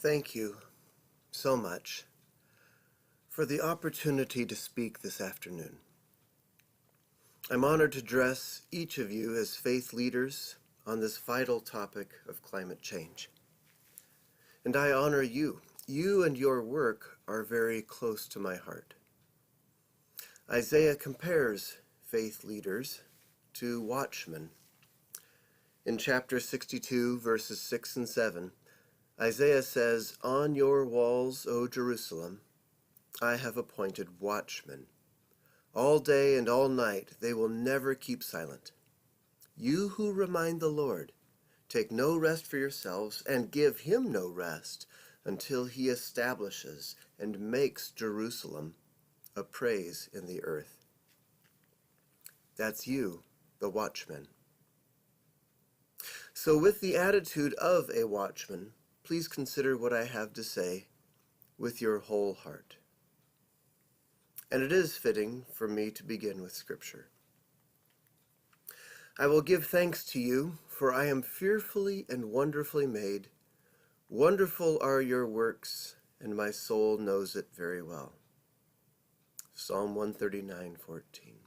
Thank you so much for the opportunity to speak this afternoon. I'm honored to address each of you as faith leaders on this vital topic of climate change. And I honor you. You and your work are very close to my heart. Isaiah compares faith leaders to watchmen. In chapter 62, verses 6 and 7, Isaiah says, "On your walls, O Jerusalem, I have appointed watchmen. All day and all night they will never keep silent. You who remind the Lord, take no rest for yourselves and give him no rest until he establishes and makes Jerusalem a praise in the earth." That's you, the watchman. So with the attitude of a watchman, please consider what I have to say with your whole heart. And it is fitting for me to begin with Scripture. I will give thanks to you, for I am fearfully and wonderfully made. Wonderful are your works, and my soul knows it very well. Psalm 139:14.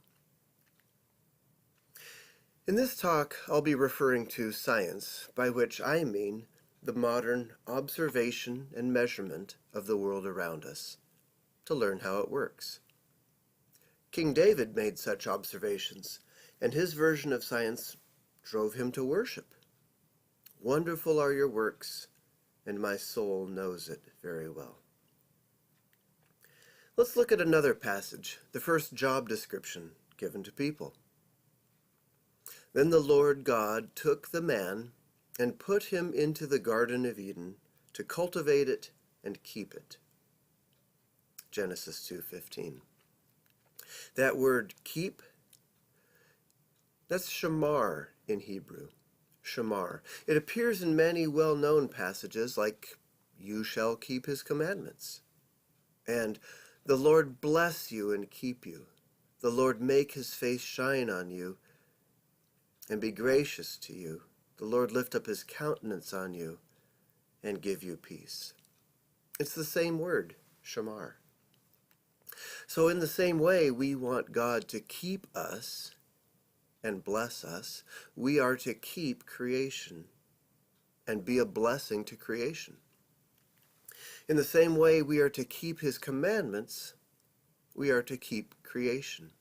In this talk, I'll be referring to science, by which I mean the modern observation and measurement of the world around us, to learn how it works. King David made such observations, and his version of science drove him to worship. Wonderful are your works, and my soul knows it very well. Let's look at another passage, the first job description given to people. Then the Lord God took the man and put him into the Garden of Eden to cultivate it and keep it. Genesis 2:15. That word keep, that's shamar in Hebrew. Shamar. It appears in many well-known passages like, "You shall keep his commandments," and "The Lord bless you and keep you. The Lord make his face shine on you and be gracious to you. The Lord lift up his countenance on you and give you peace." It's the same word, shamar. So in the same way we want God to keep us and bless us, we are to keep creation and be a blessing to creation. In the same way we are to keep his commandments, we are to keep creation.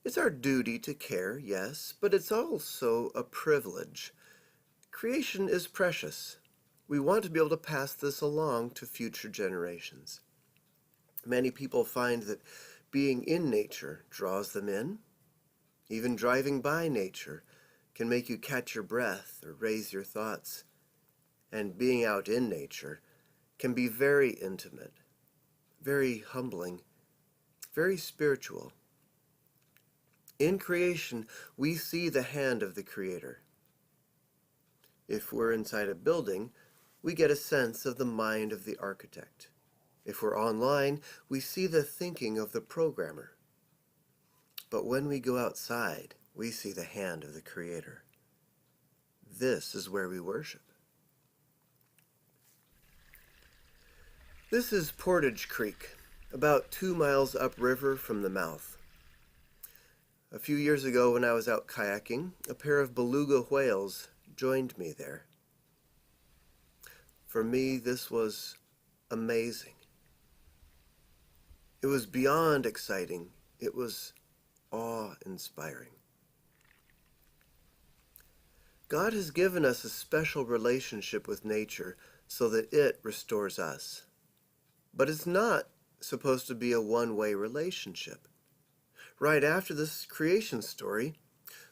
It's our duty to care, yes, but it's also a privilege. Creation is precious. We want to be able to pass this along to future generations. Many people find that being in nature draws them in. Even driving by nature can make you catch your breath or raise your thoughts. And being out in nature can be very intimate, very humbling, very spiritual. In creation, we see the hand of the Creator. If we're inside a building, we get a sense of the mind of the architect. If we're online, we see the thinking of the programmer. But when we go outside, we see the hand of the Creator. This is where we worship. This is Portage Creek, about 2 miles upriver from the mouth. A few years ago when I was out kayaking, a pair of beluga whales joined me there. For me, this was amazing. It was beyond exciting. It was awe-inspiring. God has given us a special relationship with nature so that it restores us. But it's not supposed to be a one-way relationship. Right after this creation story,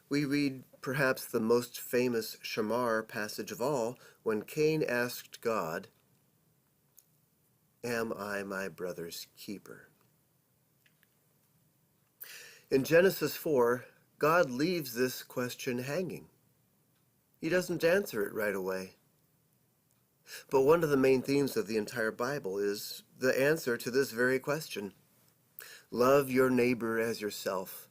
we read perhaps the most famous shamar passage of all, when Cain asked God, "Am I my brother's keeper?" In Genesis 4, God leaves this question hanging. He doesn't answer it right away. But one of the main themes of the entire Bible is the answer to this very question. Love your neighbor as yourself.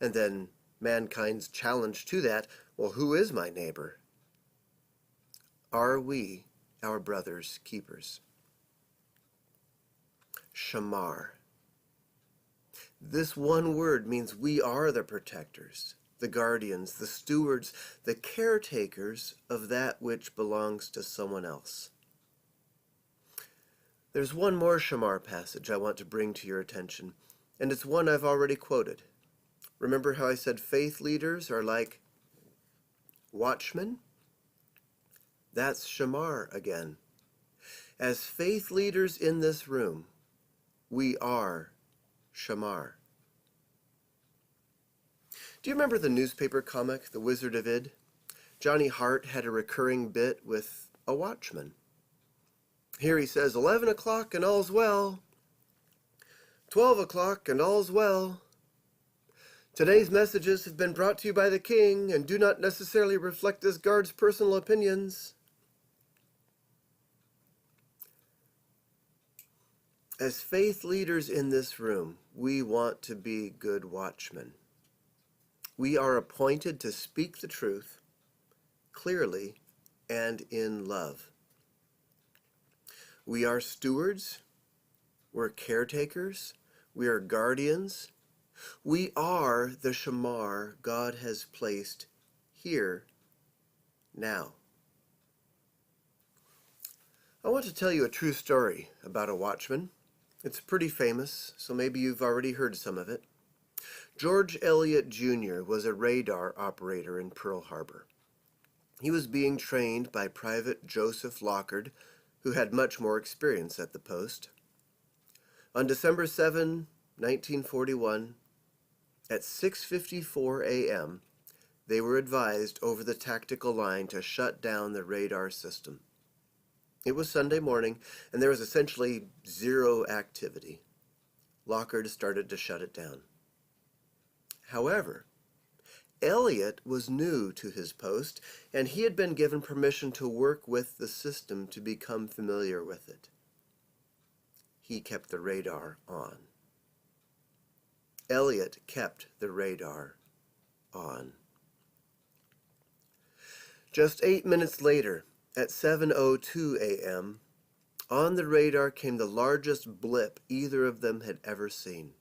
And then mankind's challenge to that, well, who is my neighbor? Are we our brother's keepers? Shamar. This one word means we are the protectors, the guardians, the stewards, the caretakers of that which belongs to someone else. There's one more Shamar passage I want to bring to your attention, and it's one I've already quoted. Remember how I said faith leaders are like watchmen? That's Shamar again. As faith leaders in this room, we are Shamar. Do you remember the newspaper comic, The Wizard of Id? Johnny Hart had a recurring bit with a watchman. Here he says, 11 o'clock and all's well. 12 o'clock and all's well. Today's messages have been brought to you by the king and do not necessarily reflect this guard's personal opinions. As faith leaders in this room, we want to be good watchmen. We are appointed to speak the truth clearly and in love. We are stewards, we're caretakers, we are guardians. We are the Shamar God has placed here now. I want to tell you a true story about a watchman. It's pretty famous, so maybe you've already heard some of it. George Elliott Jr. was a radar operator in Pearl Harbor. He was being trained by Private Joseph Lockard, who had much more experience at the post. On December 7, 1941, at 6:54 a.m., they were advised over the tactical line to shut down the radar system. It was Sunday morning, and there was essentially zero activity. Lockard started to shut it down. However, Elliott was new to his post, and he had been given permission to work with the system to become familiar with it. He kept the radar on. Elliott kept the radar on. Just 8 minutes later, at 7:02 a.m., on the radar came the largest blip either of them had ever seen.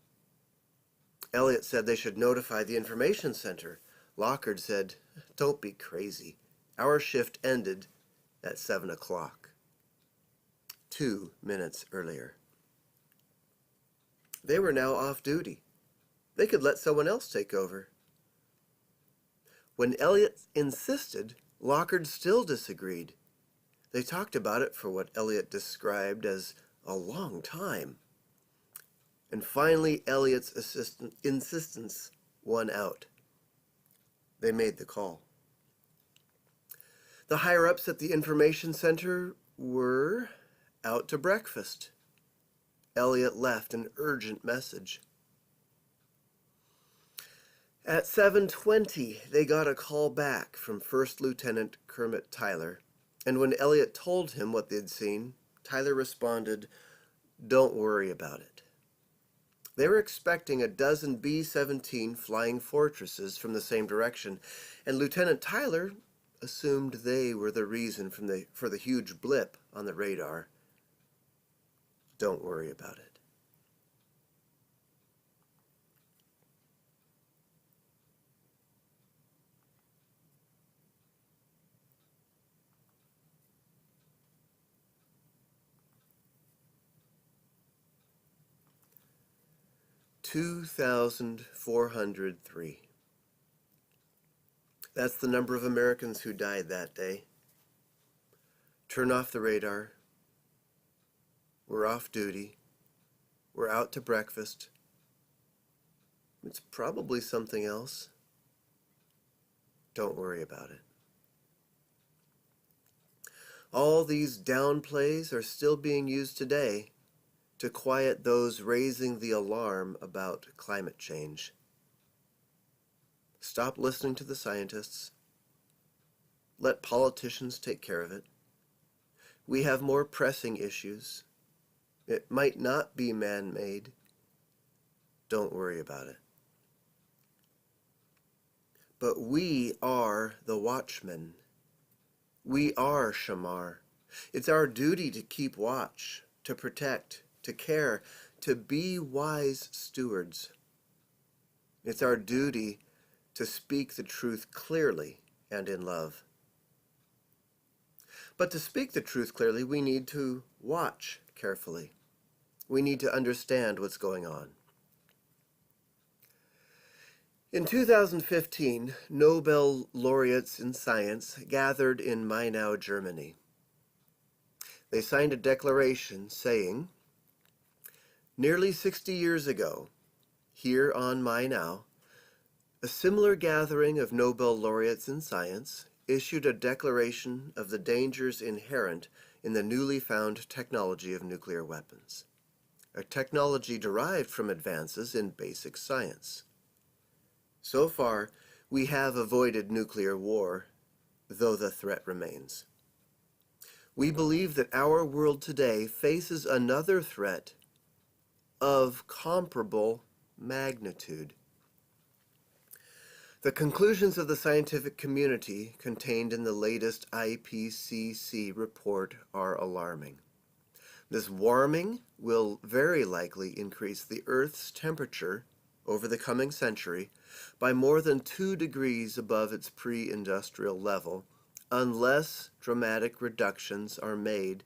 Elliott said they should notify the information center. Lockard said, "Don't be crazy. Our shift ended at 7 o'clock. 2 minutes earlier. They were now off duty. They could let someone else take over. When Elliott insisted, Lockard still disagreed. They talked about it for what Elliott described as a long time. And finally, Elliott's insistence won out. They made the call. The higher-ups at the information center were out to breakfast. Elliott left an urgent message. At 7:20, they got a call back from First Lieutenant Kermit Tyler, and when Elliott told him what they'd seen, Tyler responded, "Don't worry about it." They were expecting a dozen B-17 Flying Fortresses from the same direction, and Lieutenant Tyler assumed they were the reason for the huge blip on the radar. Don't worry about it. $2,403. That's the number of Americans who died that day. Turn off the radar. We're off duty. We're out to breakfast. It's probably something else. Don't worry about it. All these downplays are still being used today to quiet those raising the alarm about climate change. Stop listening to the scientists. Let politicians take care of it. We have more pressing issues. It might not be man-made. Don't worry about it. But we are the watchmen. We are shamar. It's our duty to keep watch, to protect, to care, to be wise stewards. It's our duty to speak the truth clearly and in love. But to speak the truth clearly, we need to watch carefully. We need to understand what's going on. In 2015, Nobel laureates in science gathered in Mainau, Germany. They signed a declaration saying, "Nearly 60 years ago, here on Mainau, a similar gathering of Nobel laureates in science issued a declaration of the dangers inherent in the newly found technology of nuclear weapons, a technology derived from advances in basic science. So far, we have avoided nuclear war, though the threat remains. We believe that our world today faces another threat of comparable magnitude." The conclusions of the scientific community contained in the latest IPCC report are alarming. This warming will very likely increase the Earth's temperature over the coming century by more than 2 degrees above its pre-industrial level, unless dramatic reductions are made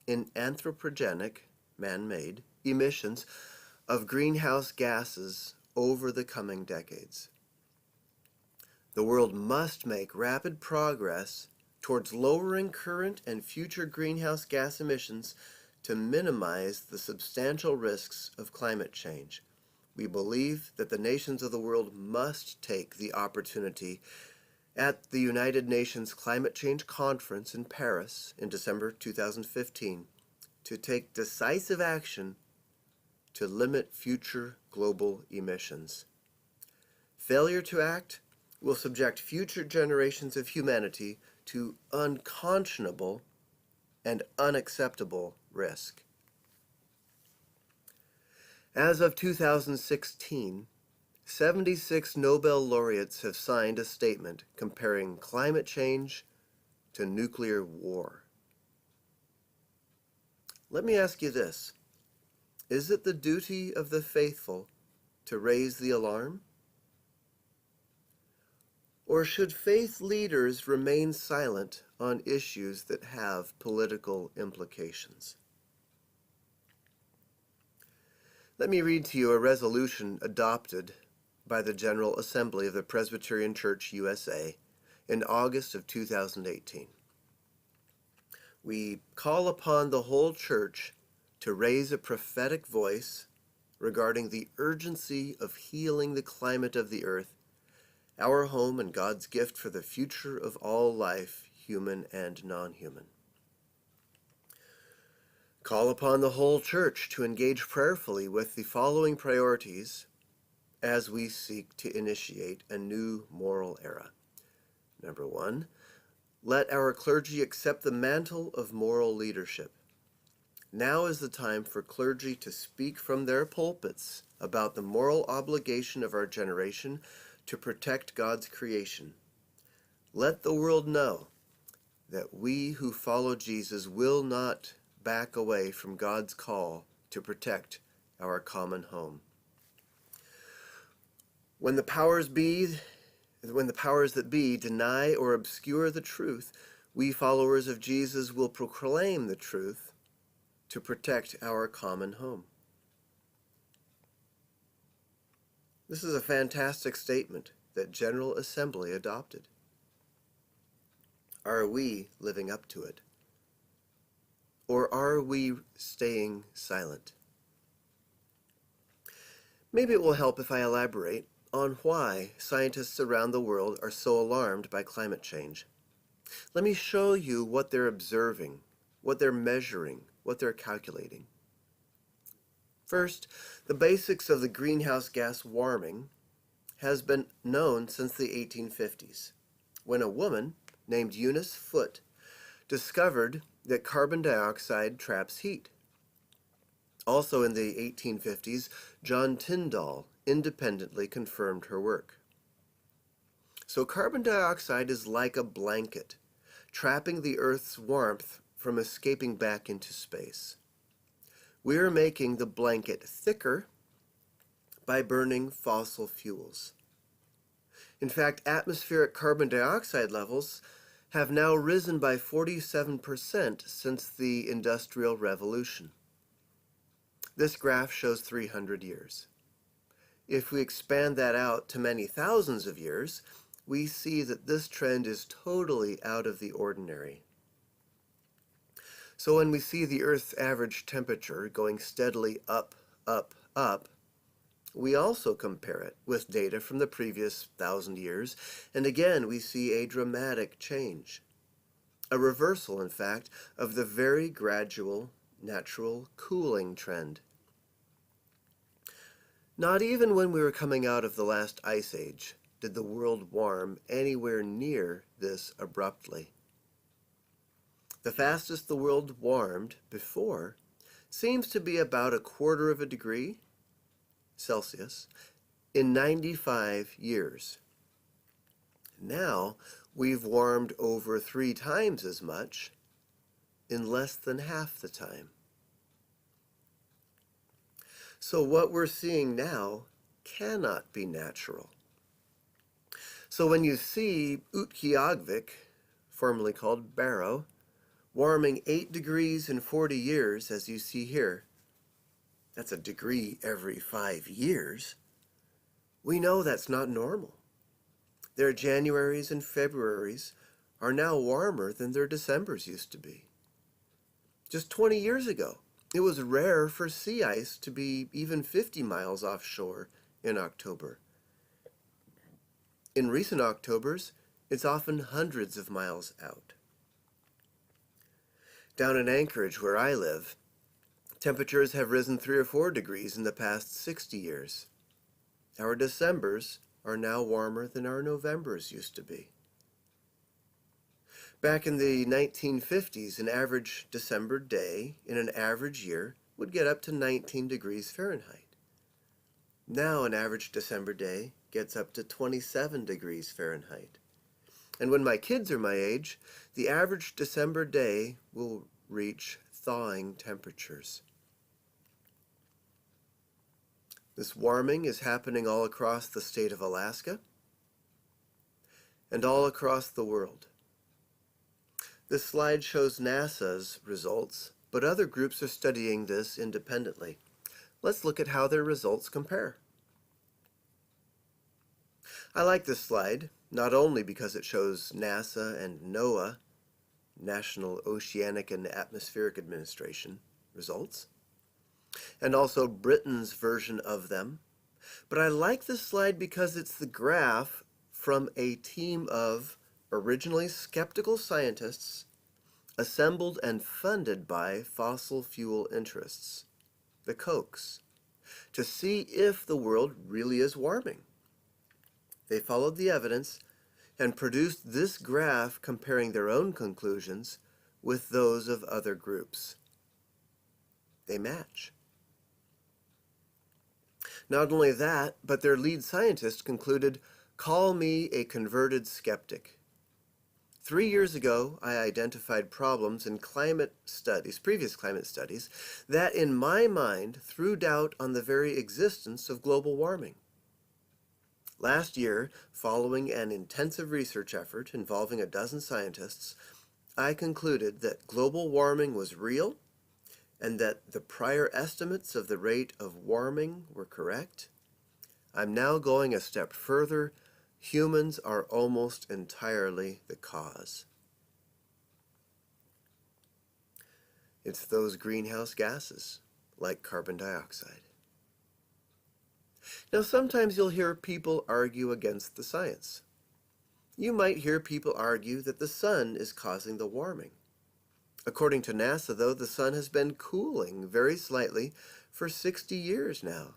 in anthropogenic, man-made, emissions of greenhouse gases over the coming decades. The world must make rapid progress towards lowering current and future greenhouse gas emissions to minimize the substantial risks of climate change. We believe that the nations of the world must take the opportunity at the United Nations Climate Change Conference in Paris in December 2015 to take decisive action to limit future global emissions. Failure to act will subject future generations of humanity to unconscionable and unacceptable risk. As of 2016, 76 Nobel laureates have signed a statement comparing climate change to nuclear war. Let me ask you this: is it the duty of the faithful to raise the alarm? Or should faith leaders remain silent on issues that have political implications? Let me read to you a resolution adopted by the General Assembly of the Presbyterian Church USA in August of 2018. We call upon the whole church to raise a prophetic voice regarding the urgency of healing the climate of the earth, our home and God's gift for the future of all life, human and non-human. Call upon the whole church to engage prayerfully with the following priorities as we seek to initiate a new moral era. Number 1, let our clergy accept the mantle of moral leadership. Now is the time for clergy to speak from their pulpits about the moral obligation of our generation to protect God's creation. Let the world know that we who follow Jesus will not back away from God's call to protect our common home. When the powers that be deny or obscure the truth, we followers of Jesus will proclaim the truth to protect our common home. This is a fantastic statement that General Assembly adopted. Are we living up to it? Or are we staying silent? Maybe it will help if I elaborate on why scientists around the world are so alarmed by climate change. Let me show you what they're observing, what they're measuring, what they're calculating. First, the basics of the greenhouse gas warming has been known since the 1850s, when a woman named Eunice Foote discovered that carbon dioxide traps heat. Also in the 1850s, John Tyndall independently confirmed her work. So carbon dioxide is like a blanket, trapping the Earth's warmth from escaping back into space. We are making the blanket thicker by burning fossil fuels. In fact, atmospheric carbon dioxide levels have now risen by 47% since the Industrial Revolution. This graph shows 300 years. If we expand that out to many thousands of years, we see that this trend is totally out of the ordinary. So when we see the Earth's average temperature going steadily up, up, we also compare it with data from the previous 1,000 years, and again we see a dramatic change. A reversal, in fact, of the very gradual natural cooling trend. Not even when we were coming out of the last ice age did the world warm anywhere near this abruptly. The fastest the world warmed before seems to be about 1/4 of a degree Celsius in 95 years. Now we've warmed over 3 times as much in less than half the time. So what we're seeing now cannot be natural. So when you see Utqiagvik, formerly called Barrow, warming 8 degrees in 40 years, as you see here, that's a degree every 5 years, we know that's not normal. Their Januaries and Februaries are now warmer than their Decembers used to be. Just 20 years ago, it was rare for sea ice to be even 50 miles offshore in October. In recent Octobers, it's often hundreds of miles out. Down in Anchorage, where I live, temperatures have risen 3 or 4 degrees in the past 60 years. Our Decembers are now warmer than our Novembers used to be. Back in the 1950s, an average December day in an average year would get up to 19 degrees Fahrenheit. Now an average December day gets up to 27 degrees Fahrenheit. And when my kids are my age, the average December day will reach thawing temperatures. This warming is happening all across the state of Alaska and all across the world. This slide shows NASA's results, but other groups are studying this independently. Let's look at how their results compare. I like this slide, not only because it shows NASA and NOAA, National Oceanic and Atmospheric Administration, results, and also Britain's version of them, but I like this slide because it's the graph from a team of originally skeptical scientists assembled and funded by fossil fuel interests, the Kochs, to see if the world really is warming. They followed the evidence and produced this graph comparing their own conclusions with those of other groups. They match. Not only that, but their lead scientist concluded, "Call me a converted skeptic." 3 years ago, I identified problems in previous climate studies, that in my mind threw doubt on the very existence of global warming. Last year, following an intensive research effort involving 12 scientists, I concluded that global warming was real and that the prior estimates of the rate of warming were correct. I'm now going a step further. Humans are almost entirely the cause. It's those greenhouse gases, like carbon dioxide. Now, sometimes you'll hear people argue against the science. You might hear people argue that the sun is causing the warming. According to NASA, though, the sun has been cooling very slightly for 60 years now,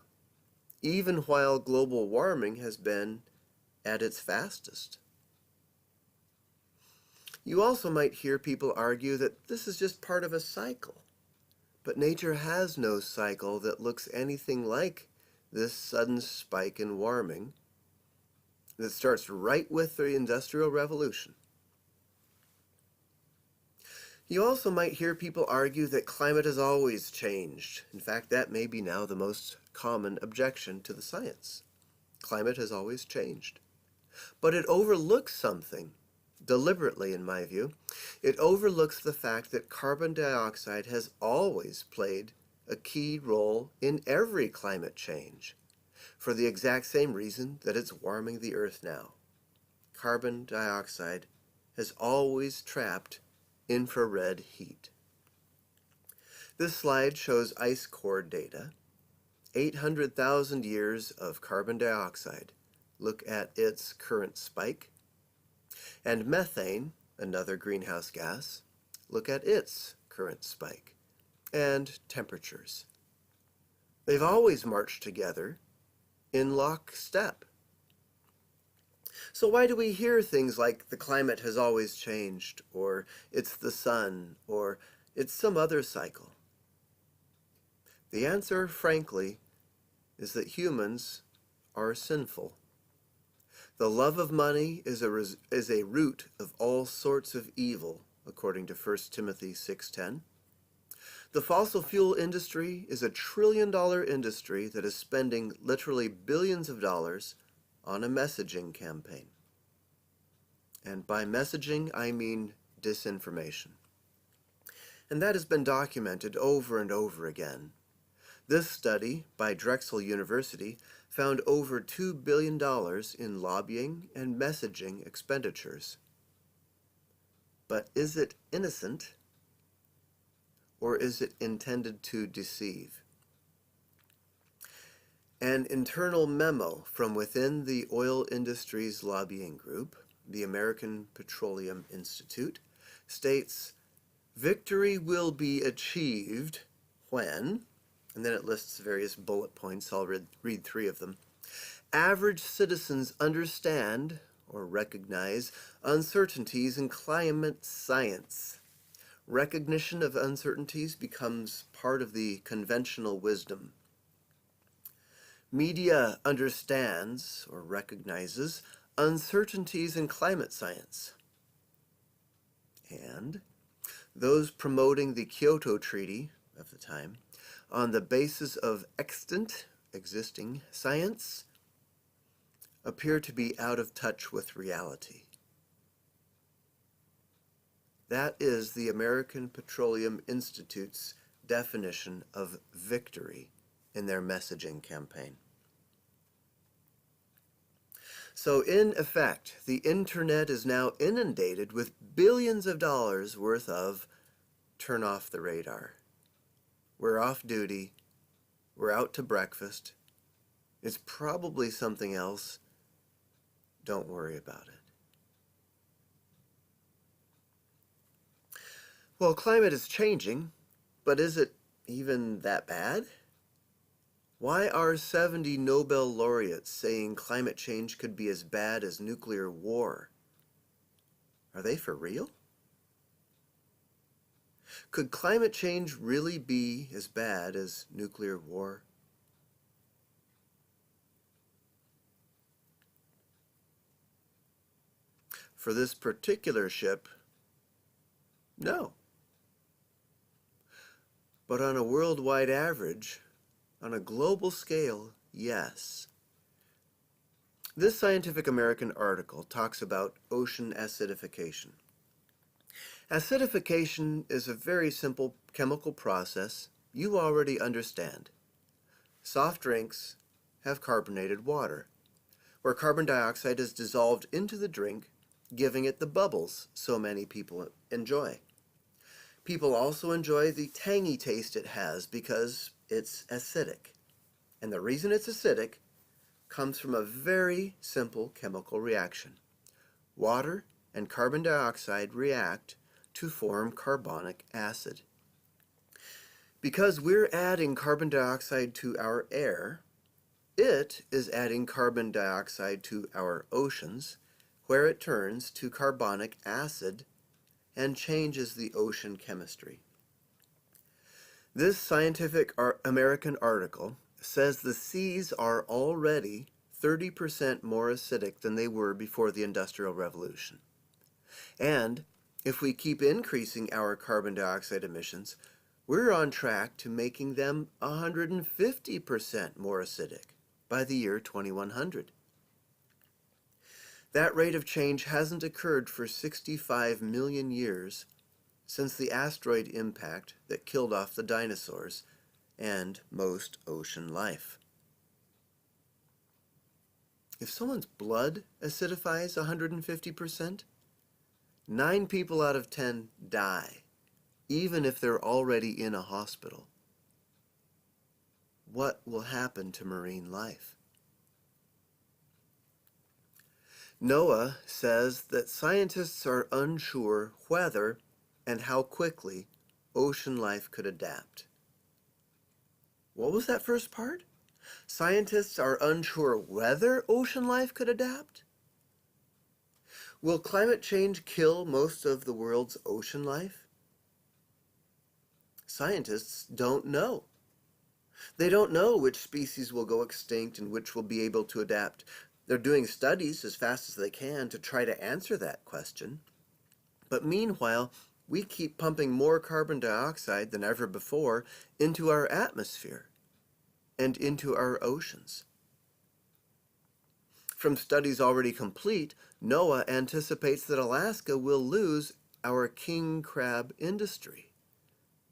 even while global warming has been at its fastest. You also might hear people argue that this is just part of a cycle, but nature has no cycle that looks anything like this sudden spike in warming that starts right with the Industrial Revolution. You also might hear people argue that climate has always changed. In fact, that may be now the most common objection to the science. Climate has always changed. But it overlooks something, deliberately in my view. It overlooks the fact that carbon dioxide has always played a key role in every climate change, for the exact same reason that it's warming the Earth now. Carbon dioxide has always trapped infrared heat. This slide shows ice core data. 800,000 years of carbon dioxide. Look at its current spike. And methane, another greenhouse gas, look at its current spike. And temperatures. They've always marched together in lockstep. So why do we hear things like the climate has always changed, or it's the sun, or it's some other cycle? The answer, frankly, is that humans are sinful. The love of money is a root of all sorts of evil, according to 1 Timothy 6:10. The fossil fuel industry is a trillion-dollar industry that is spending literally billions of dollars on a messaging campaign. And by messaging, I mean disinformation. And that has been documented over and over again. This study by Drexel University found over $2 billion in lobbying and messaging expenditures. But is it innocent, or is it intended to deceive? An internal memo from within the oil industry's lobbying group, the American Petroleum Institute, states, "Victory will be achieved when," and then it lists various bullet points. I'll read 3 of them. "Average citizens understand or recognize uncertainties in climate science. Recognition of uncertainties becomes part of the conventional wisdom. Media understands or recognizes uncertainties in climate science. And those promoting the Kyoto Treaty of the time on the basis of existing science appear to be out of touch with reality." That is the American Petroleum Institute's definition of victory in their messaging campaign. So in effect, the internet is now inundated with billions of dollars worth of turn off the radar. We're off duty. We're out to breakfast. It's probably something else. Don't worry about it. Well, climate is changing, but is it even that bad? Why are 70 Nobel laureates saying climate change could be as bad as nuclear war? Are they for real? Could climate change really be as bad as nuclear war? For this particular ship, no. But on a worldwide average, on a global scale, yes. This Scientific American article talks about ocean acidification. Acidification is a very simple chemical process you already understand. Soft drinks have carbonated water, where carbon dioxide is dissolved into the drink, giving it the bubbles so many people enjoy. People also enjoy the tangy taste it has because it's acidic. And the reason it's acidic comes from a very simple chemical reaction. Water and carbon dioxide react to form carbonic acid. Because we're adding carbon dioxide to our air, it is adding carbon dioxide to our oceans, where it turns to carbonic acid and changes the ocean chemistry. This Scientific American article says the seas are already 30% more acidic than they were before the Industrial Revolution. And If we keep increasing our carbon dioxide emissions, we're on track to making them 150% more acidic by the year 2100. That rate of change hasn't occurred for 65 million years since the asteroid impact that killed off the dinosaurs and most ocean life. If someone's blood acidifies 150%, 9 people out of 10 die, even if they're already in a hospital. What will happen to marine life? NOAA says that scientists are unsure whether and how quickly ocean life could adapt. What was that first part? Scientists are unsure whether ocean life could adapt? Will climate change kill most of the world's ocean life? Scientists don't know. They don't know which species will go extinct and which will be able to adapt. They're doing studies as fast as they can to try to answer that question. But meanwhile, we keep pumping more carbon dioxide than ever before into our atmosphere and into our oceans. From studies already complete, NOAA anticipates that Alaska will lose our king crab industry.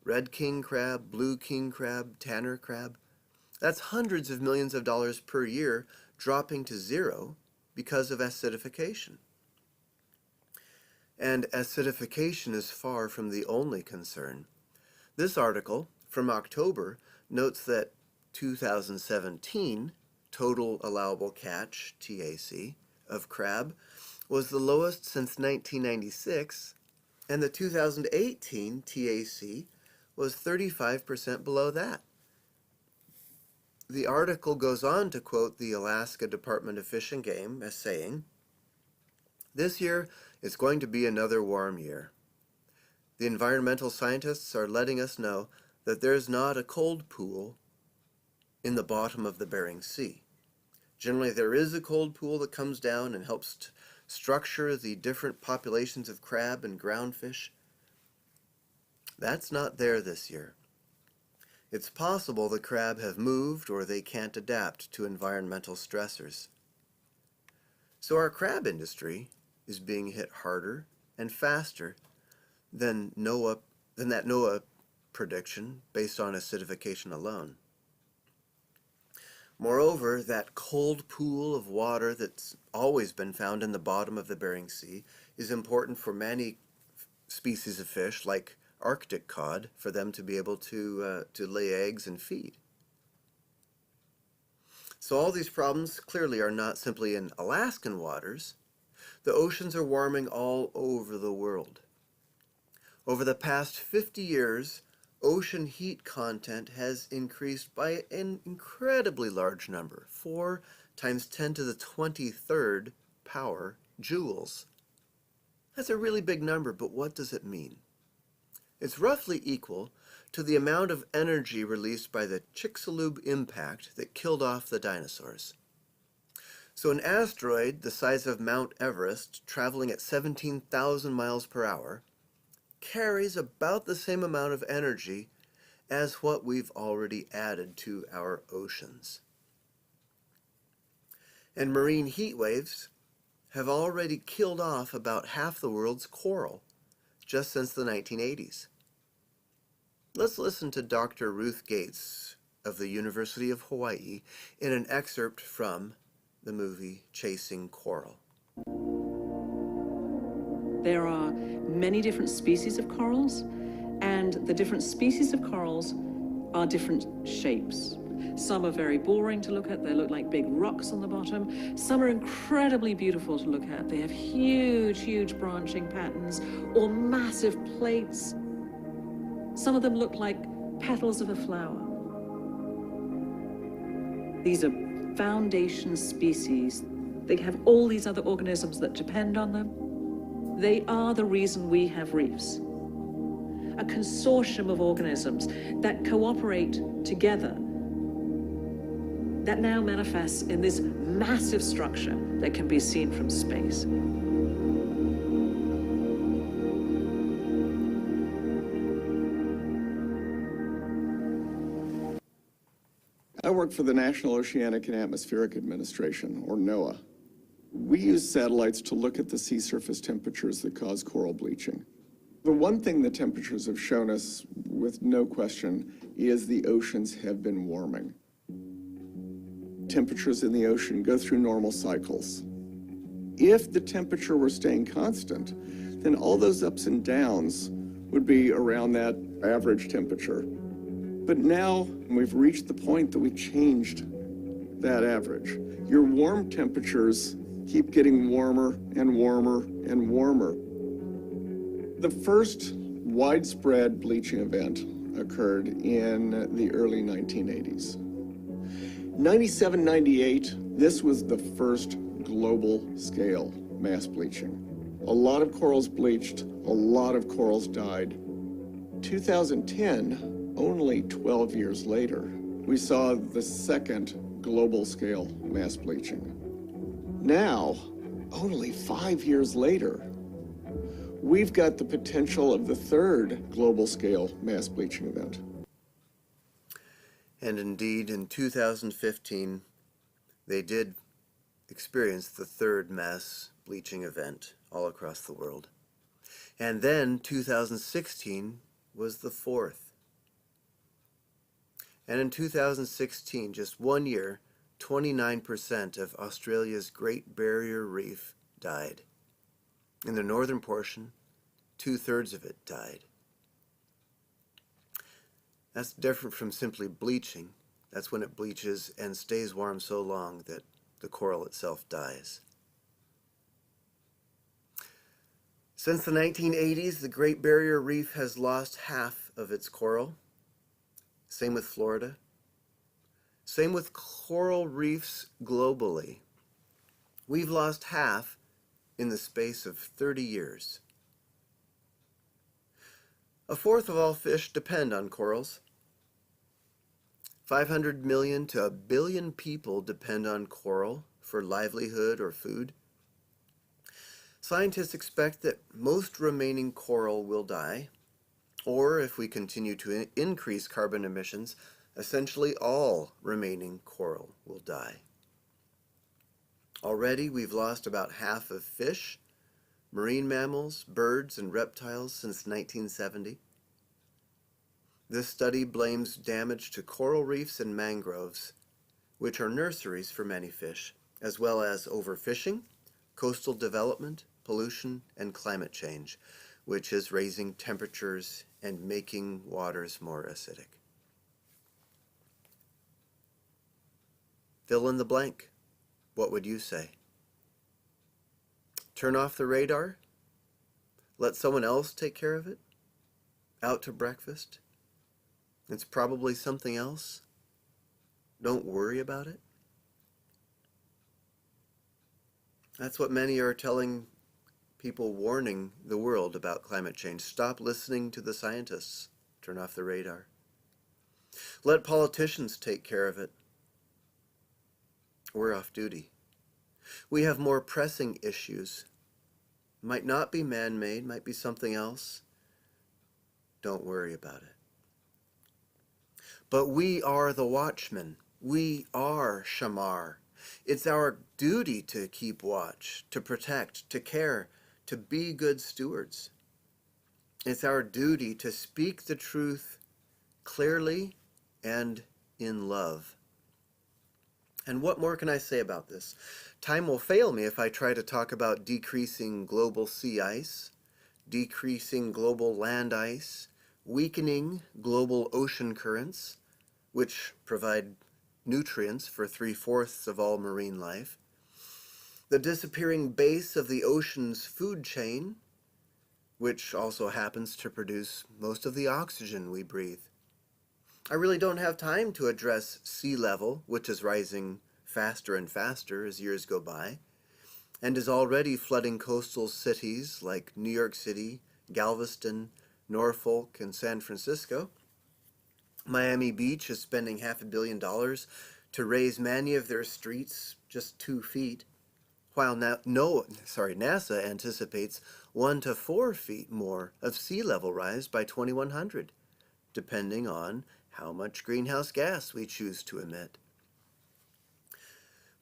Red king crab, blue king crab, tanner crab. That's hundreds of millions of dollars per year dropping to zero because of acidification. And acidification is far from the only concern. This article from October notes that 2017 total allowable catch, TAC, of crab was the lowest since 1996, and the 2018 TAC was 35% below that. The article goes on to quote the Alaska Department of Fish and Game as saying, "This year is going to be another warm year. The environmental scientists are letting us know that there's not a cold pool in the bottom of the Bering Sea. Generally, there is a cold pool that comes down and helps structure the different populations of crab and groundfish. That's not there this year. It's possible the crab have moved or they can't adapt to environmental stressors. So our crab industry is being hit harder and faster than that NOAA prediction based on acidification alone. Moreover, that cold pool of water that's always been found in the bottom of the Bering Sea is important for many species of fish, like Arctic cod, for them to be able to lay eggs and feed. So all these problems clearly are not simply in Alaskan waters. The oceans are warming all over the world. Over the past 50 years, ocean heat content has increased by an incredibly large number, 4 times 10 to the 23rd power joules. That's a really big number, but what does it mean? It's roughly equal to the amount of energy released by the Chicxulub impact that killed off the dinosaurs. So an asteroid the size of Mount Everest, traveling at 17,000 miles per hour, carries about the same amount of energy as what we've already added to our oceans. And marine heat waves have already killed off about half the world's coral just since the 1980s. Let's listen to Dr. Ruth Gates of the University of Hawaii in an excerpt from the movie Chasing Coral. There are many different species of corals, and the different species of corals are different shapes. Some are very boring to look at. They look like big rocks on the bottom. Some are incredibly beautiful to look at. They have huge, huge branching patterns or massive plates. Some of them look like petals of a flower. These are foundation species. They have all these other organisms that depend on them. They are the reason we have reefs. A consortium of organisms that cooperate together that now manifests in this massive structure that can be seen from space. I work for the National Oceanic and Atmospheric Administration, or NOAA. We use satellites to look at the sea surface temperatures that cause coral bleaching. The one thing the temperatures have shown us, with no question, is the oceans have been warming. Temperatures in the ocean go through normal cycles. If the temperature were staying constant, then all those ups and downs would be around that average temperature. But now we've reached the point that we changed that average. Your warm temperatures keep getting warmer and warmer and warmer. The first widespread bleaching event occurred in the early 1980s. 97, 98, this was the first global scale mass bleaching. A lot of corals bleached, a lot of corals died. 2010, only 12 years later, we saw the second global scale mass bleaching. Now, only 5 years later, we've got the potential of the third global scale mass bleaching event. And indeed, in 2015, they did experience the third mass bleaching event all across the world. And then 2016 was the fourth. And in 2016, just 1 year, 29% of Australia's Great Barrier Reef died. In the northern portion, 2/3 of it died. That's different from simply bleaching. That's when it bleaches and stays warm so long that the coral itself dies. Since the 1980s, the Great Barrier Reef has lost half of its coral. Same with Florida. Same with coral reefs globally. We've lost half in the space of 30 years. A fourth of all fish depend on corals. 500 million to 1 billion people depend on coral for livelihood or food. Scientists expect that most remaining coral will die, or if we continue to increase carbon emissions, essentially all remaining coral will die. Already we've lost about half of fish, marine mammals, birds, and reptiles since 1970. This study blames damage to coral reefs and mangroves, which are nurseries for many fish, as well as overfishing, coastal development, pollution, and climate change, which is raising temperatures and making waters more acidic. Fill in the blank. What would you say? Turn off the radar? Let someone else take care of it? Out to breakfast? It's probably something else. Don't worry about it. That's what many are telling people, warning the world about climate change. Stop listening to the scientists. Turn off the radar. Let politicians take care of it. We're off duty. We have more pressing issues. Might not be man-made, might be something else. Don't worry about it. But we are the watchmen. We are Shamar. It's our duty to keep watch, to protect, to care, to be good stewards. It's our duty to speak the truth clearly and in love. And what more can I say about this? Time will fail me if I try to talk about decreasing global sea ice, decreasing global land ice, weakening global ocean currents, which provide nutrients for 3/4 of all marine life, the disappearing base of the ocean's food chain, which also happens to produce most of the oxygen we breathe. I really don't have time to address sea level, which is rising faster and faster as years go by, and is already flooding coastal cities like New York City, Galveston, Norfolk, and San Francisco. Miami Beach is spending $500 million to raise many of their streets just 2 feet, while NASA anticipates 1 to 4 feet more of sea level rise by 2100, depending on how much greenhouse gas we choose to emit.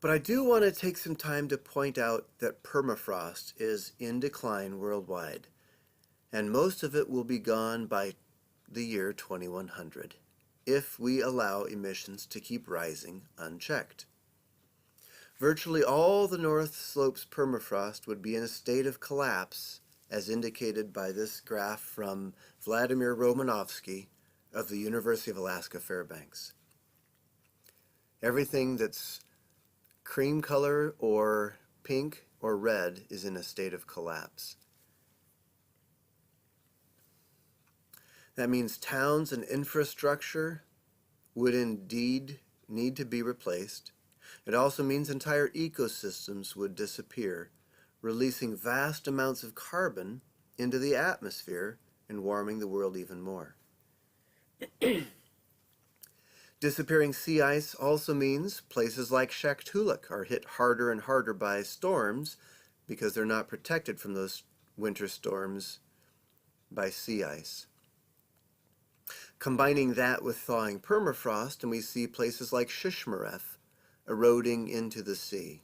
But I do want to take some time to point out that permafrost is in decline worldwide, and most of it will be gone by the year 2100 if we allow emissions to keep rising unchecked. Virtually all the North Slope's permafrost would be in a state of collapse, as indicated by this graph from Vladimir Romanovsky of the University of Alaska Fairbanks. Everything that's cream color or pink or red is in a state of collapse. That means towns and infrastructure would indeed need to be replaced. It also means entire ecosystems would disappear, releasing vast amounts of carbon into the atmosphere and warming the world even more. Disappearing sea ice also means places like Shaktoolik are hit harder and harder by storms because they're not protected from those winter storms by sea ice. Combining that with thawing permafrost, and we see places like Shishmaref eroding into the sea.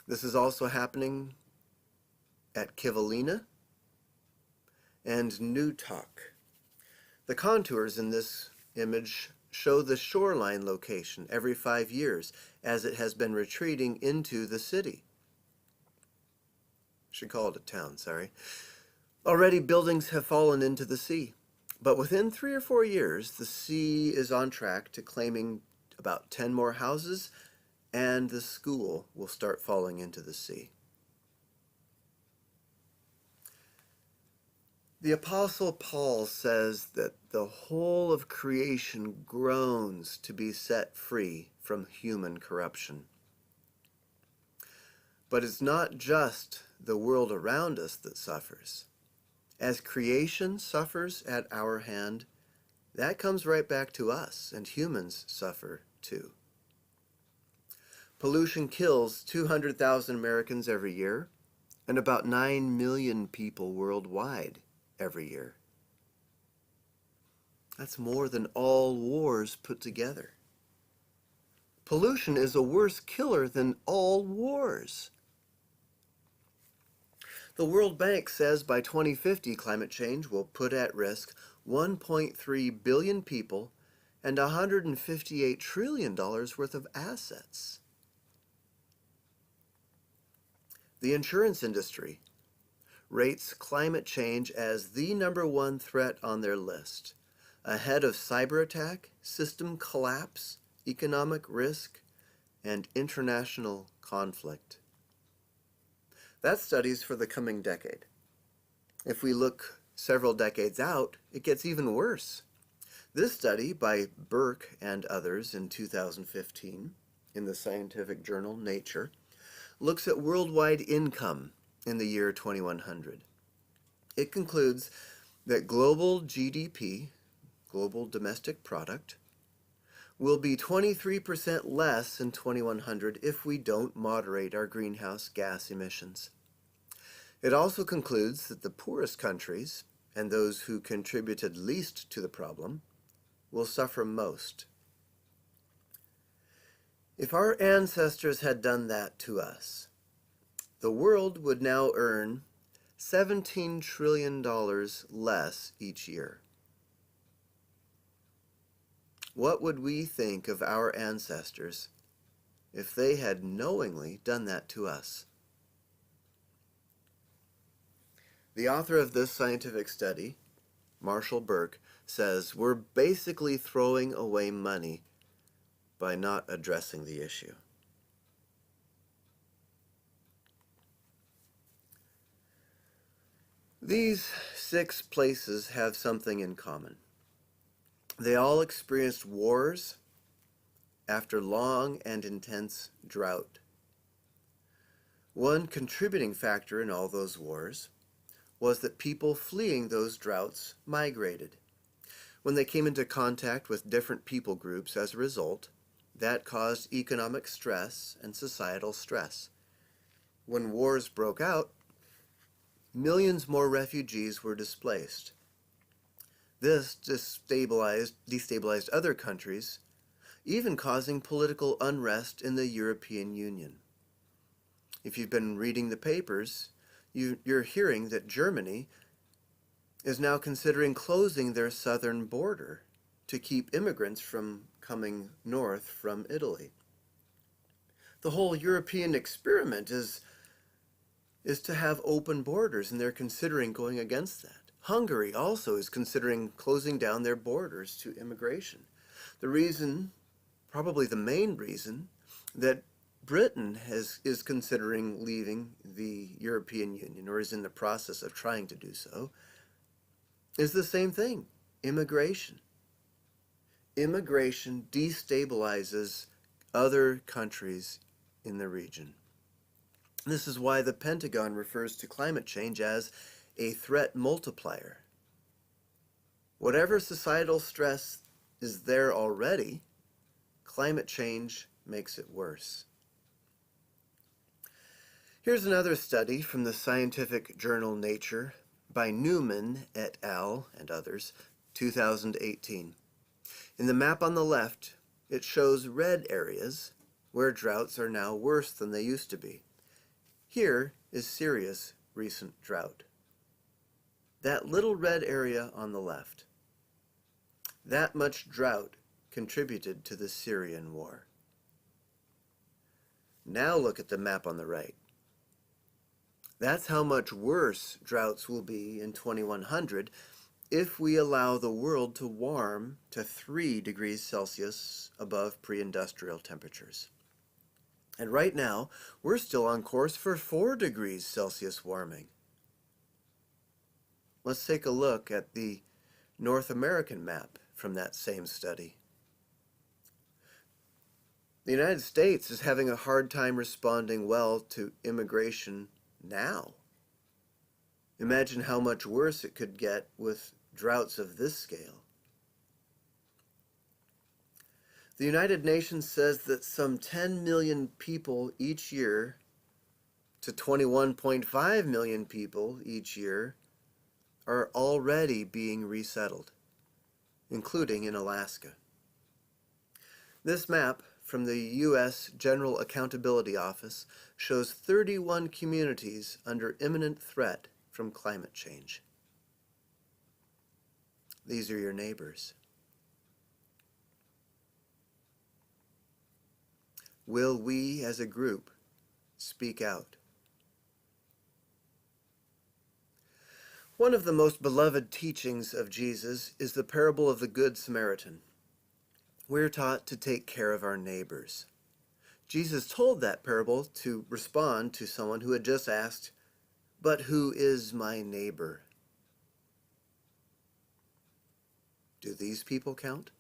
This is also happening at Kivalina and Nutok. The contours in this image show the shoreline location every 5 years as it has been retreating into the city. Should call it a town, sorry. Already buildings have fallen into the sea, but within 3 or 4 years, the sea is on track to claiming about 10 more houses, and the school will start falling into the sea. The Apostle Paul says that the whole of creation groans to be set free from human corruption. But it's not just the world around us that suffers. As creation suffers at our hand, that comes right back to us, and humans suffer too. Pollution kills 200,000 Americans every year, and about 9 million people worldwide every year. That's more than all wars put together. Pollution is a worse killer than all wars. The World Bank says by 2050, climate change will put at risk 1.3 billion people and $158 trillion worth of assets. The insurance industry rates climate change as the #1 threat on their list, ahead of cyber attack, system collapse, economic risk, and international conflict. That study's for the coming decade. If we look several decades out, it gets even worse. This study by Burke and others in 2015 in the scientific journal Nature looks at worldwide income in the year 2100. It concludes that global GDP, global domestic product, will be 23% less in 2100 if we don't moderate our greenhouse gas emissions. It also concludes that the poorest countries, and those who contributed least to the problem, will suffer most. If our ancestors had done that to us, the world would now earn $17 trillion less each year. What would we think of our ancestors if they had knowingly done that to us? The author of this scientific study, Marshall Burke, says we're basically throwing away money by not addressing the issue. These 6 places have something in common. They all experienced wars after long and intense drought. One contributing factor in all those wars was that people fleeing those droughts migrated. When they came into contact with different people groups as a result, that caused economic stress and societal stress. When wars broke out, millions more refugees were displaced. This destabilized other countries, even causing political unrest in the European Union. If you've been reading the papers, you're hearing that Germany is now considering closing their southern border to keep immigrants from coming north from Italy. The whole European experiment is to have open borders, and they're considering going against that. Hungary also is considering closing down their borders to immigration. The reason, probably the main reason, that Britain is considering leaving the European Union, or is in the process of trying to do so, is the same thing: immigration. Immigration destabilizes other countries in the region. This is why the Pentagon refers to climate change as a threat multiplier. Whatever societal stress is there already, climate change makes it worse. Here's another study from the scientific journal Nature by Newman et al. And others, 2018. In the map on the left, it shows red areas where droughts are now worse than they used to be. Here is Syria's recent drought. That little red area on the left, that much drought contributed to the Syrian war. Now look at the map on the right. That's how much worse droughts will be in 2100 if we allow the world to warm to 3 degrees Celsius above pre-industrial temperatures. And right now, we're still on course for 4 degrees Celsius warming. Let's take a look at the North American map from that same study. The United States is having a hard time responding well to immigration now. Imagine how much worse it could get with droughts of this scale. The United Nations says that some 10 million people each year to 21.5 million people each year are already being resettled, including in Alaska. This map from the U.S. General Accountability Office shows 31 communities under imminent threat from climate change. These are your neighbors. Will we as a group speak out? One of the most beloved teachings of Jesus is the parable of the Good Samaritan. We're taught to take care of our neighbors. Jesus told that parable to respond to someone who had just asked, "But who is my neighbor?" Do these people count?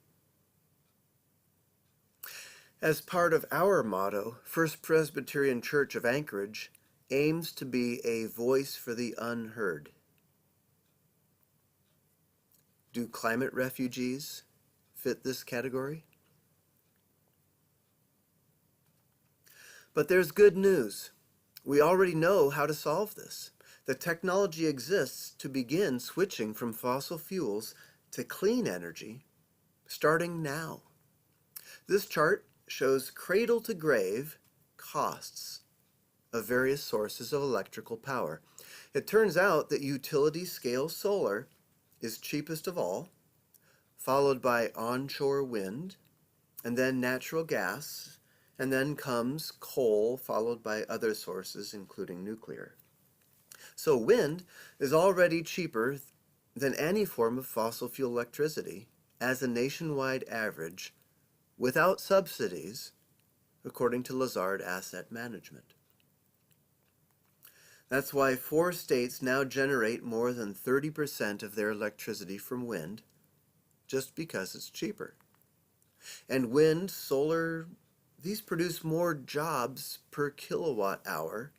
As part of our motto, First Presbyterian Church of Anchorage aims to be a voice for the unheard. Do climate refugees fit this category? But there's good news. We already know how to solve this. The technology exists to begin switching from fossil fuels to clean energy, starting now. This chart shows cradle-to-grave costs of various sources of electrical power. It turns out that utility-scale solar is cheapest of all, followed by onshore wind, and then natural gas, and then comes coal, followed by other sources, including nuclear. So wind is already cheaper than any form of fossil fuel electricity as a nationwide average without subsidies, according to Lazard Asset Management. That's why 4 states now generate more than 30% of their electricity from wind, just because it's cheaper. And wind, solar, these produce more jobs per kilowatt hour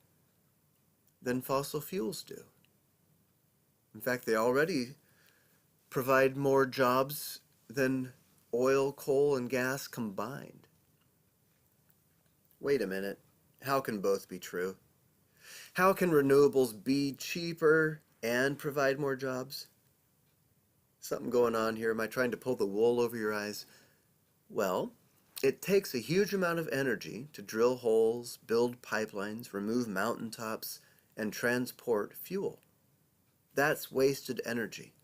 than fossil fuels do. In fact, they already provide more jobs than oil, coal, and gas combined. Wait a minute, how can both be true? How can renewables be cheaper and provide more jobs? Something going on here? Am I trying to pull the wool over your eyes? Well, it takes a huge amount of energy to drill holes, build pipelines, remove mountaintops, and transport fuel. That's wasted energy.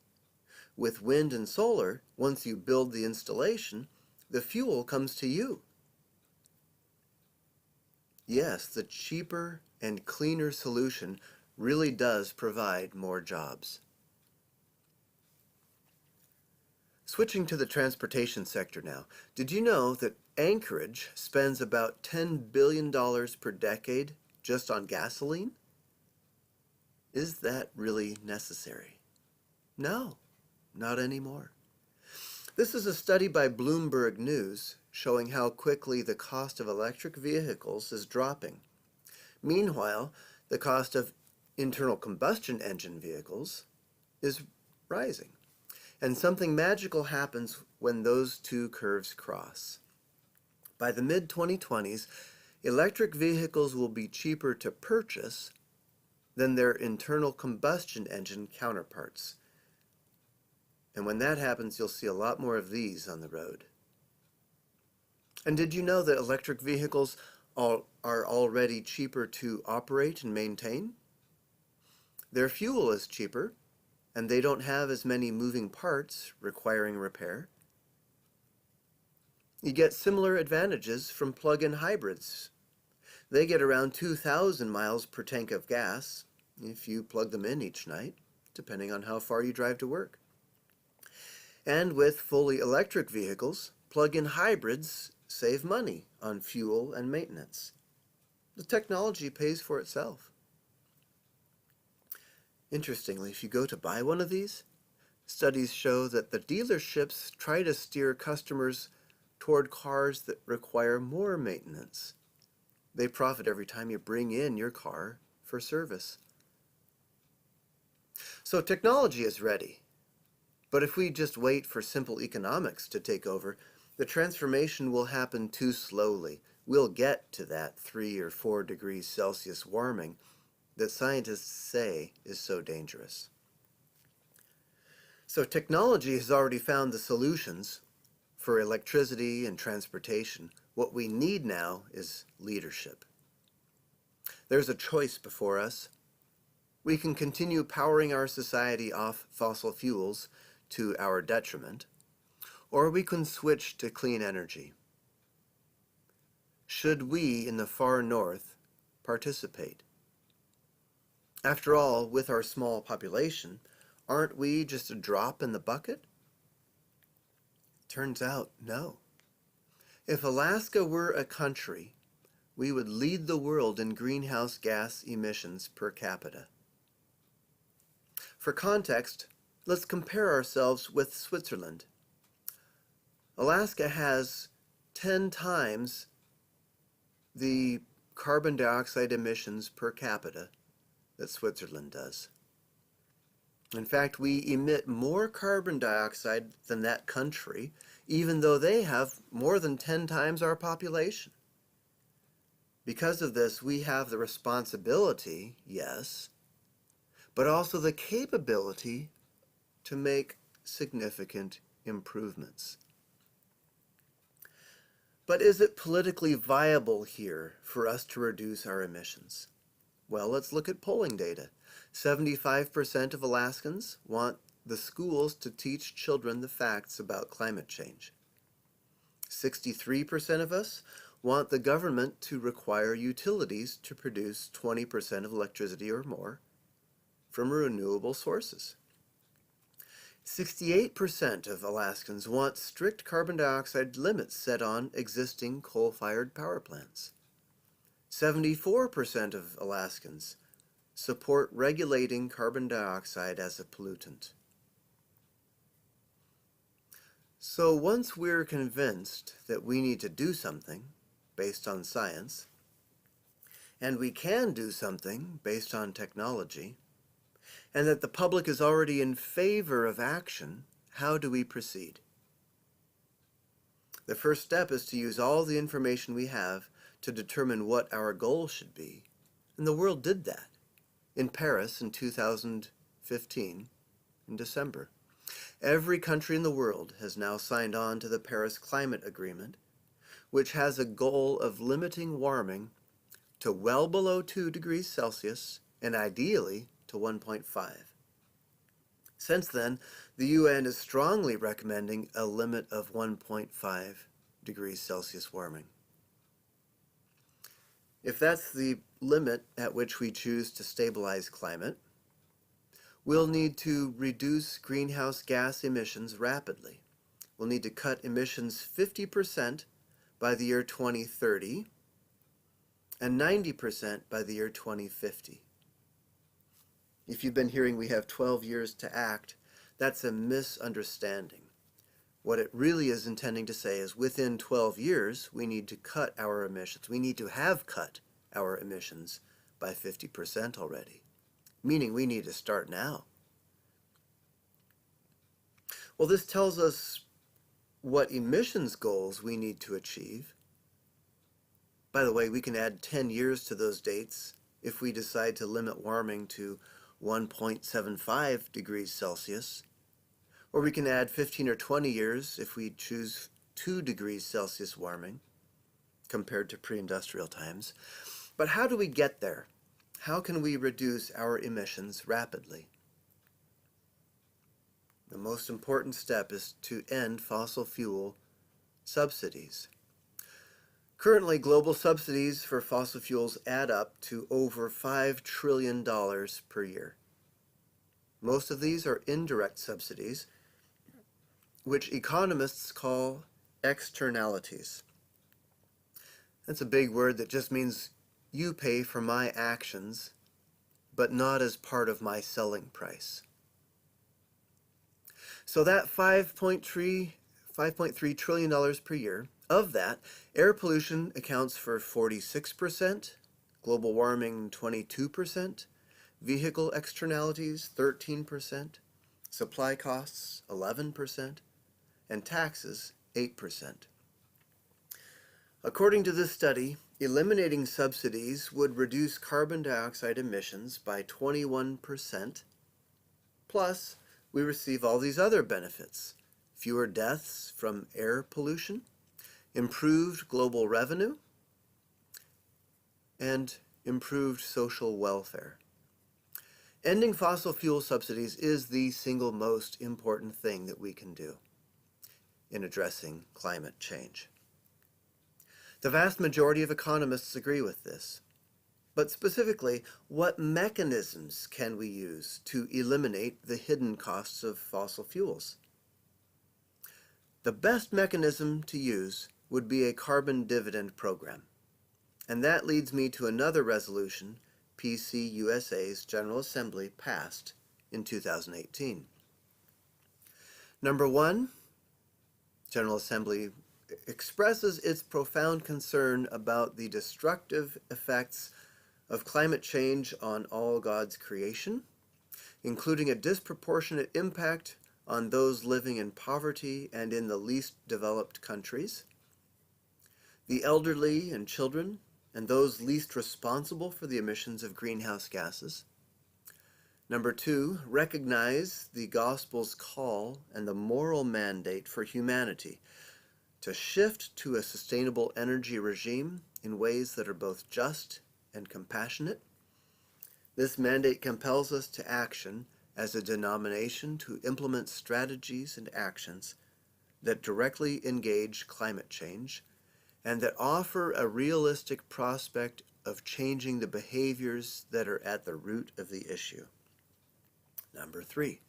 With wind and solar, once you build the installation, the fuel comes to you. Yes, the cheaper and cleaner solution really does provide more jobs. Switching to the transportation sector now, did you know that Anchorage spends about $10 billion per decade just on gasoline? Is that really necessary? No, not anymore. This is a study by Bloomberg News showing how quickly the cost of electric vehicles is dropping. Meanwhile, the cost of internal combustion engine vehicles is rising. And something magical happens when those two curves cross. By the mid-2020s, electric vehicles will be cheaper to purchase than their internal combustion engine counterparts. And when that happens, you'll see a lot more of these on the road. And did you know that electric vehicles are already cheaper to operate and maintain? Their fuel is cheaper, and they don't have as many moving parts requiring repair. You get similar advantages from plug-in hybrids. They get around 2,000 miles per tank of gas if you plug them in each night, depending on how far you drive to work. And with fully electric vehicles, plug-in hybrids save money on fuel and maintenance. The technology pays for itself. Interestingly, if you go to buy one of these, studies show that the dealerships try to steer customers toward cars that require more maintenance. They profit every time you bring in your car for service. So technology is ready. But if we just wait for simple economics to take over, the transformation will happen too slowly. We'll get to that 3 or 4 degrees Celsius warming that scientists say is so dangerous. So technology has already found the solutions for electricity and transportation. What we need now is leadership. There's a choice before us. We can continue powering our society off fossil fuels to our detriment, or we can switch to clean energy. Should we in the far north participate? After all, with our small population, aren't we just a drop in the bucket? Turns out, no. If Alaska were a country, we would lead the world in greenhouse gas emissions per capita. For context, let's compare ourselves with Switzerland. Alaska has 10 times the carbon dioxide emissions per capita that Switzerland does. In fact, we emit more carbon dioxide than that country, even though they have more than 10 times our population. Because of this, we have the responsibility, yes, but also the capability to make significant improvements. But is it politically viable here for us to reduce our emissions? Well, let's look at polling data. 75% of Alaskans want the schools to teach children the facts about climate change. 63% of us want the government to require utilities to produce 20% of electricity or more from renewable sources. 68% of Alaskans want strict carbon dioxide limits set on existing coal-fired power plants. 74% of Alaskans support regulating carbon dioxide as a pollutant. So once we're convinced that we need to do something based on science, and we can do something based on technology, and that the public is already in favor of action, how do we proceed? The first step is to use all the information we have to determine what our goal should be. And the world did that in Paris in 2015, in December. Every country in the world has now signed on to the Paris Climate Agreement, which has a goal of limiting warming to well below 2 degrees Celsius and ideally to 1.5. Since then, the UN is strongly recommending a limit of 1.5 degrees Celsius warming. If that's the limit at which we choose to stabilize climate, we'll need to reduce greenhouse gas emissions rapidly. We'll need to cut emissions 50% by the year 2030 and 90% by the year 2050. If you've been hearing we have 12 years to act, that's a misunderstanding. What it really is intending to say is within 12 years, we need to cut our emissions. We need to have cut our emissions by 50% already, meaning we need to start now. Well, this tells us what emissions goals we need to achieve. By the way, we can add 10 years to those dates if we decide to limit warming to 1.75 degrees Celsius, or we can add 15 or 20 years if we choose 2 degrees Celsius warming compared to pre-industrial times. But how do we get there? How can we reduce our emissions rapidly? The most important step is to end fossil fuel subsidies. Currently, global subsidies for fossil fuels add up to over $5 trillion per year. Most of these are indirect subsidies, which economists call externalities. That's a big word that just means you pay for my actions, but not as part of my selling price. So that $5.3 trillion per year, of that, air pollution accounts for 46%, global warming 22%, vehicle externalities 13%, supply costs 11%, and taxes 8%. According to this study, eliminating subsidies would reduce carbon dioxide emissions by 21%, plus we receive all these other benefits: fewer deaths from air pollution, improved global revenue, and improved social welfare. Ending fossil fuel subsidies is the single most important thing that we can do in addressing climate change. The vast majority of economists agree with this. But specifically, what mechanisms can we use to eliminate the hidden costs of fossil fuels? The best mechanism to use would be a carbon dividend program. And that leads me to another resolution PCUSA's General Assembly passed in 2018. Number 1, General Assembly expresses its profound concern about the destructive effects of climate change on all God's creation, including a disproportionate impact on those living in poverty and in the least developed countries, the elderly and children, and those least responsible for the emissions of greenhouse gases. Number 2, recognize the gospel's call and the moral mandate for humanity to shift to a sustainable energy regime in ways that are both just and compassionate. This mandate compels us to action as a denomination to implement strategies and actions that directly engage climate change and that offer a realistic prospect of changing the behaviors that are at the root of the issue. Number 3,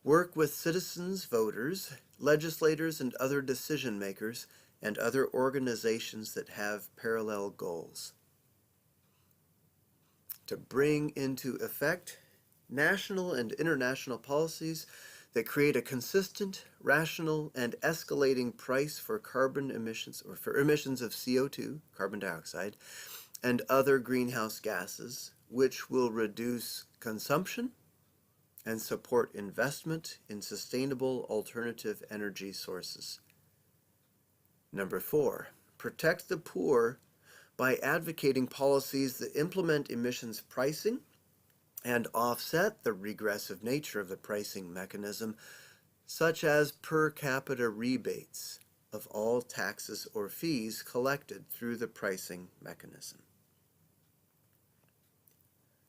work with citizens, voters, legislators, and other decision makers and other organizations that have parallel goals to bring into effect national and international policies that create a consistent, rational, and escalating price for carbon emissions, or for emissions of CO2, carbon dioxide, and other greenhouse gases, which will reduce consumption and support investment in sustainable alternative energy sources. Number 4, protect the poor by advocating policies that implement emissions pricing and offset the regressive nature of the pricing mechanism such as per capita rebates of all taxes or fees collected through the pricing mechanism.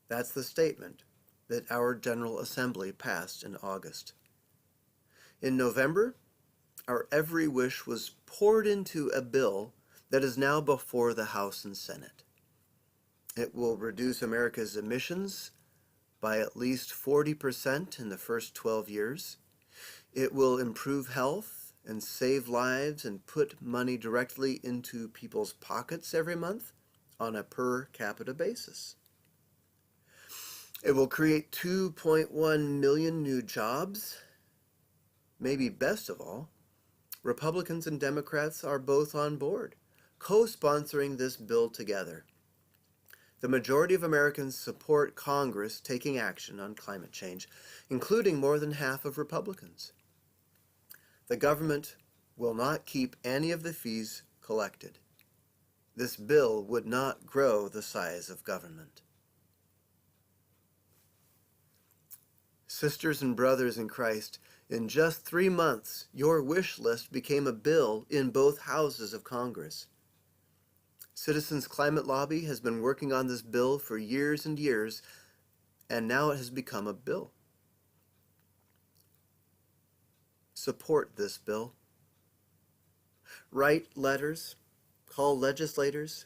That's the statement that our General Assembly passed in August. In November, our every wish was poured into a bill that is now before the House and Senate. It will reduce America's emissions by at least 40% in the first 12 years. It will improve health and save lives and put money directly into people's pockets every month on a per capita basis. It will create 2.1 million new jobs. Maybe best of all, Republicans and Democrats are both on board, co-sponsoring this bill together. The majority of Americans support Congress taking action on climate change, including more than half of Republicans. The government will not keep any of the fees collected. This bill would not grow the size of government. Sisters and brothers in Christ, in just 3 months, your wish list became a bill in both houses of Congress. Citizens Climate Lobby has been working on this bill for years and years, and now it has become a bill. Support this bill. Write letters, call legislators,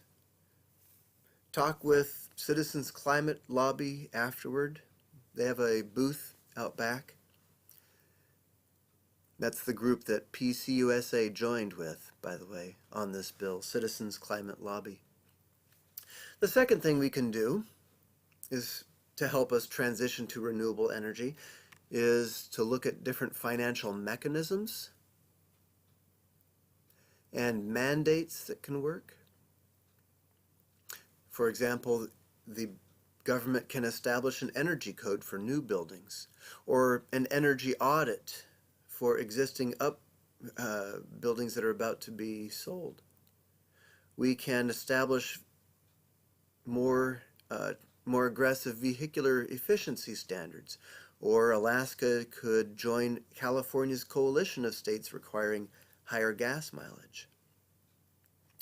talk with Citizens Climate Lobby afterward. They have a booth out back. That's the group that PCUSA joined with, by the way, on this bill, Citizens Climate Lobby. The second thing we can do is to help us transition to renewable energy is to look at different financial mechanisms and mandates that can work. For example, the government can establish an energy code for new buildings or an energy audit for existing buildings that are about to be sold. We can establish more aggressive vehicular efficiency standards, or Alaska could join California's coalition of states requiring higher gas mileage.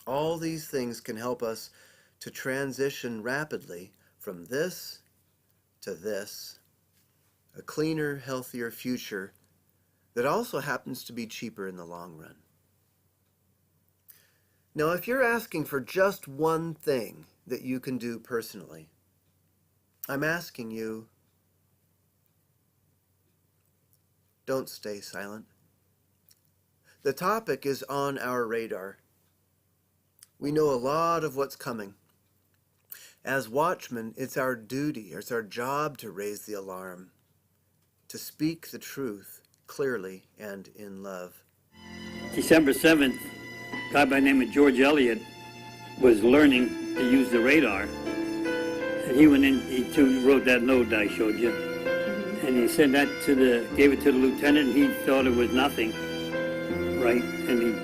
All these things can help us to transition rapidly from this to this, a cleaner, healthier future that also happens to be cheaper in the long run. Now, if you're asking for just one thing that you can do personally, I'm asking you, don't stay silent. The topic is on our radar. We know a lot of what's coming. As watchmen, it's our duty, it's our job to raise the alarm, to speak the truth clearly and in love. December 7th, a guy by the name of George Elliott was learning to use the radar. And he went in, he too wrote that note I showed you. And he sent that gave it to the lieutenant, and he thought it was nothing, right? And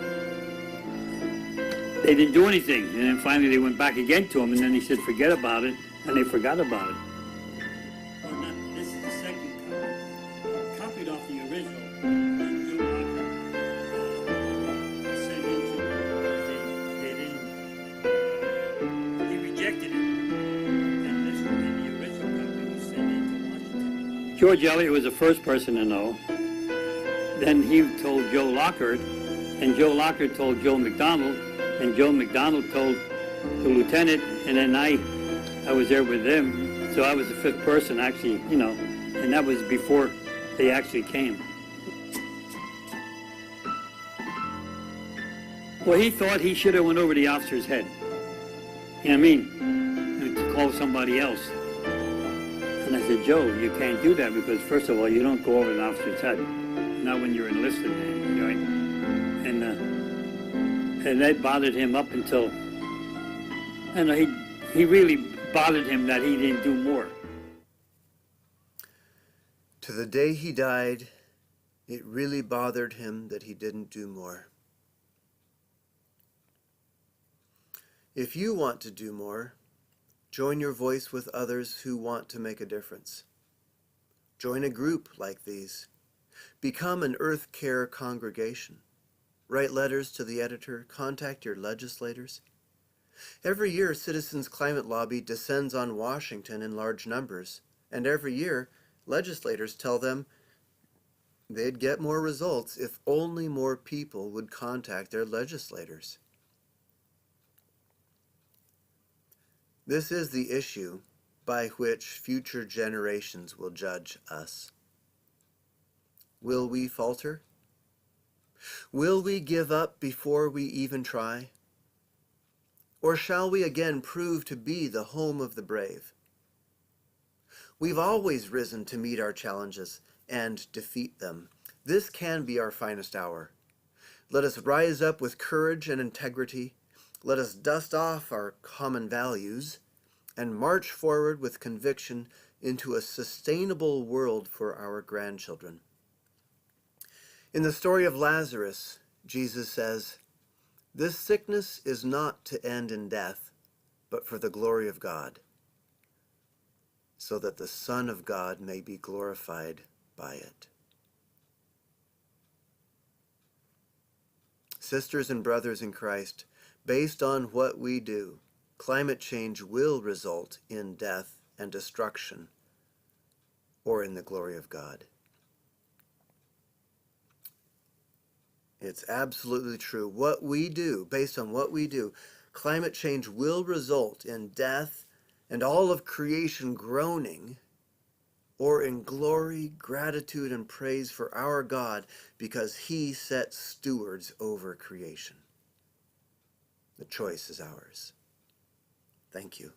they didn't do anything. And then finally they went back again to him, and then he said, forget about it, and they forgot about it. This is the second copy. Copied off the original. He rejected it. And this one, the original copy, was sent into Washington. George Elliott was the first person to know. Then he told Joe Lockhart, and Joe Lockhart told Joe McDonald, and Joe McDonald told the lieutenant, and then I was there with them, so I was the fifth person actually, and that was before they actually came. Well, he thought he should have went over the officer's head, you know what I mean, and to call somebody else. And I said, Joe, you can't do that because first of all, you don't go over an officer's head, not when you're enlisted, right? And that bothered him up until, he really bothered him that he didn't do more. To the day he died, it really bothered him that he didn't do more. If you want to do more, join your voice with others who want to make a difference. Join a group like these. Become an Earth Care congregation. Write letters to the editor. Contact your legislators. Every year, Citizens Climate Lobby descends on Washington in large numbers, and every year, legislators tell them they'd get more results if only more people would contact their legislators. This is the issue by which future generations will judge us. Will we falter? Will we give up before we even try? Or shall we again prove to be the home of the brave? We've always risen to meet our challenges and defeat them. This can be our finest hour. Let us rise up with courage and integrity. Let us dust off our common values and march forward with conviction into a sustainable world for our grandchildren. In the story of Lazarus, Jesus says, "This sickness is not to end in death, but for the glory of God, so that the Son of God may be glorified by it." Sisters and brothers in Christ, based on what we do, climate change will result in death and destruction, or in the glory of God. It's absolutely true. What we do, based on what we do, climate change will result in death and all of creation groaning, or in glory, gratitude, and praise for our God because He set stewards over creation. The choice is ours. Thank you.